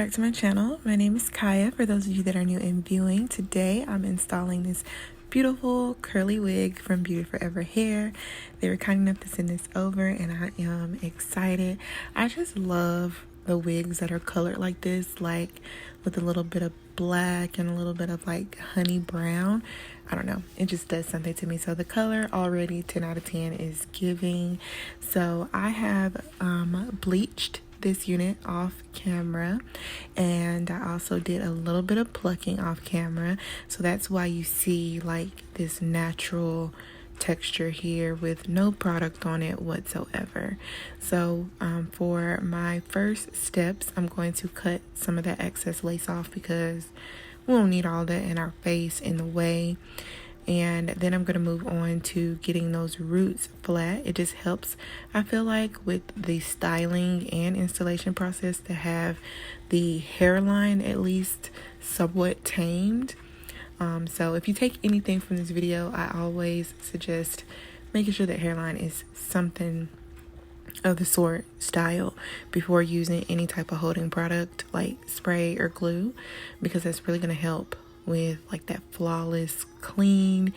back to my channel. My name is Kaya. For those of you that are new and viewing, today I'm installing this beautiful curly wig from Beauty Forever Hair. They were kind enough to send this over and I am excited. I just love the wigs that are colored like this, like with a little bit of black and a little bit of like honey brown. I don't know, it just does something to me. So the color already 10 out of 10 is giving. So I have bleached this unit off camera, and I also did a little bit of plucking off camera, so that's why you see like this natural texture here with no product on it whatsoever. So for my first steps, I'm going to cut some of that excess lace off because we don't need all that in our face in the way. And then I'm going to move on to getting those roots flat. It just helps, I feel like, with the styling and installation process to have the hairline at least somewhat tamed. So if you take anything from this video, I always suggest making sure that hairline is something of the sort style before using any type of holding product like spray or glue, because that's really going to help with like that flawless clean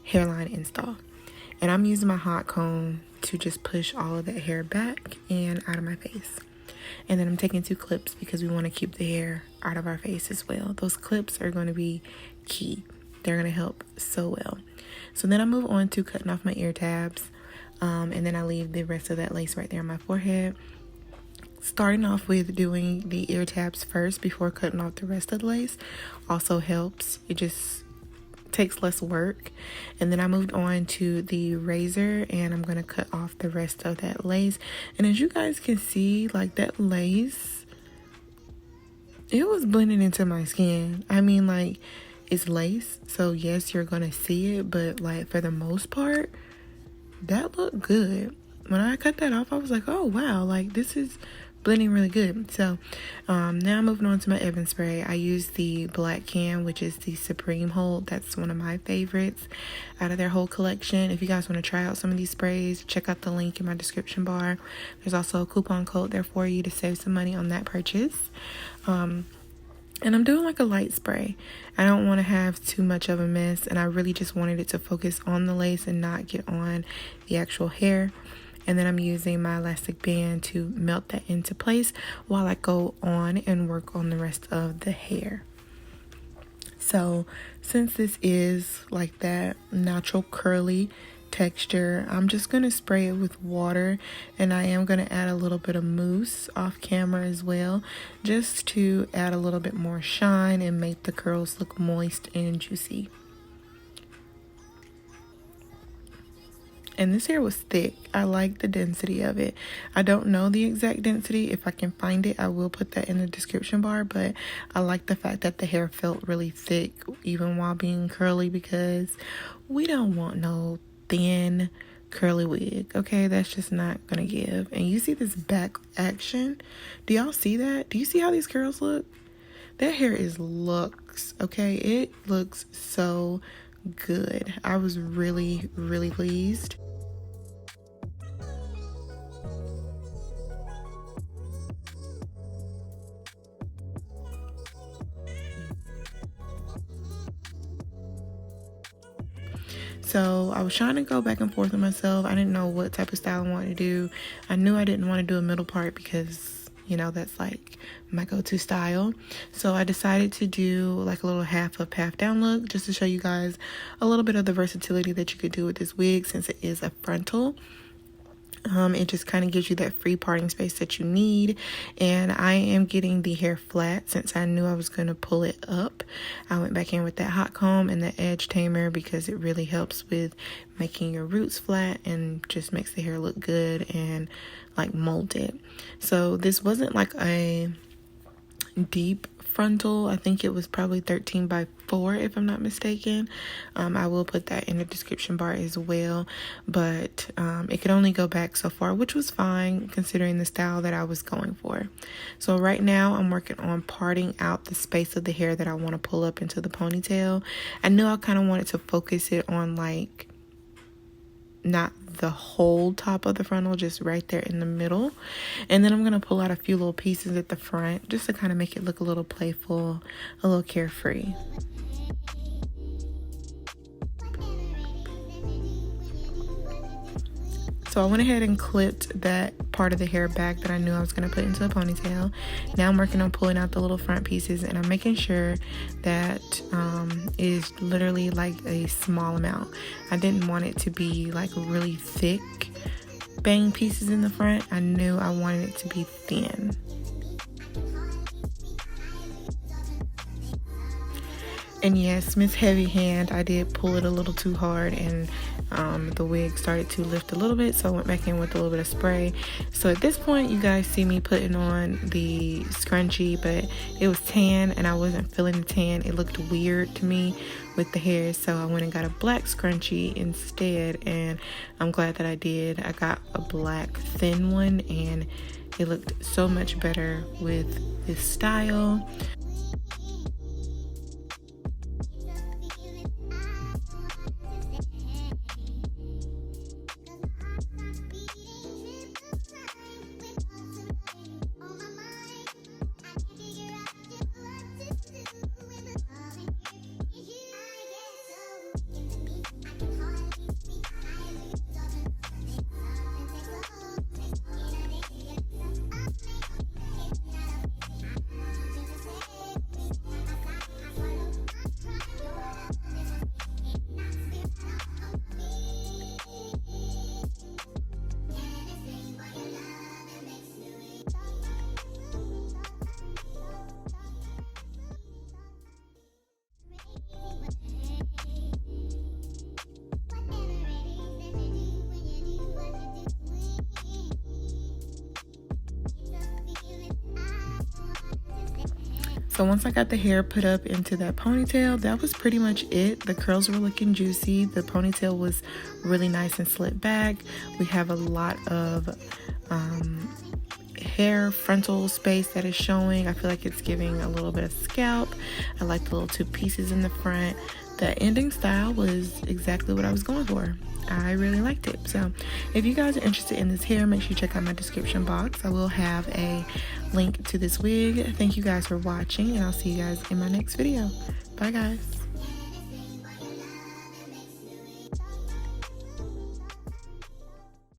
hairline install. And I'm using my hot comb to just push all of that hair back and out of my face. And then I'm taking 2 clips because we want to keep the hair out of our face as well. Those clips are going to be key. They're going to help so well. So then I move on to cutting off my ear tabs, and then I leave the rest of that lace right there on my forehead. Starting off with doing the ear tabs first before cutting off the rest of the lace also helps. It just takes less work. And then I moved on to the razor, and I'm going to cut off the rest of that lace. And as you guys can see, like that lace, it was blending into my skin. I mean, like, it's lace, so yes, you're going to see it, but like for the most part, that looked good. When I cut that off, I was like, oh wow, like this is blending really good. So now moving on to my Ebin spray. I use the black can, which is the Supreme Hold. That's one of my favorites out of their whole collection. If you guys want to try out some of these sprays, check out the link in my description bar. There's also a coupon code there for you to save some money on that purchase. And I'm doing like a light spray. I don't want to have too much of a mess, and I really just wanted it to focus on the lace and not get on the actual hair. And then I'm using my elastic band to melt that into place while I go on and work on the rest of the hair. So since this is like that natural curly texture, I'm just going to spray it with water, and I am going to add a little bit of mousse off camera as well, just to add a little bit more shine and make the curls look moist and juicy. And this hair was thick. I like the density of it. I don't know the exact density. If I can find it, I will put that in the description bar, but I like the fact that the hair felt really thick even while being curly, because we don't want no thin curly wig, okay? That's just not gonna give. And you see this back action? Do y'all see that? Do you see how these curls look? That hair is luxe, okay? It looks so good. I was really pleased. So I was trying to go back and forth with myself. I didn't know what type of style I wanted to do. I knew I didn't want to do a middle part because, you know, that's like my go-to style. So I decided to do like a little half up, half down look, just to show you guys a little bit of the versatility that you could do with this wig, since it is a frontal. It just kind of gives you that free parting space that you need. And I am getting the hair flat since I knew I was going to pull it up. I went back in with that hot comb and the edge tamer because it really helps with making your roots flat and just makes the hair look good and like molded. So this wasn't like a deep frontal. I think it was probably 13 by 4 if I'm not mistaken. I will put that in the description bar as well, but it could only go back so far, which was fine considering the style that I was going for. So right now I'm working on parting out the space of the hair that I want to pull up into the ponytail. I knew I kind of wanted to focus it on like not the whole top of the frontal, just right there in the middle. And then I'm going to pull out a few little pieces at the front just to kind of make it look a little playful, a little carefree. So I went ahead and clipped that part of the hair back that I knew I was going to put into a ponytail. Now I'm working on pulling out the little front pieces, and I'm making sure that is literally like a small amount. I didn't want it to be like really thick bang pieces in the front. I knew I wanted it to be thin. And yes, Miss Heavy Hand, I did pull it a little too hard, and the wig started to lift a little bit, so I went back in with a little bit of spray. So at this point, you guys see me putting on the scrunchie, but it was tan and I wasn't feeling the tan. It looked weird to me with the hair, so I went and got a black scrunchie instead, and I'm glad that I did. I got a black thin one and it looked so much better with this style. So once I got the hair put up into that ponytail, that was pretty much it. The curls were looking juicy. The ponytail was really nice and slicked back. We have a lot of hair frontal space that is showing. I feel like it's giving a little bit of scalp. I like the little two pieces in the front. The ending style was exactly what I was going for. I really liked it. So if you guys are interested in this hair, make sure you check out my description box. I will have a link to this wig. Thank you guys for watching, and I'll see you guys in my next video. Bye guys.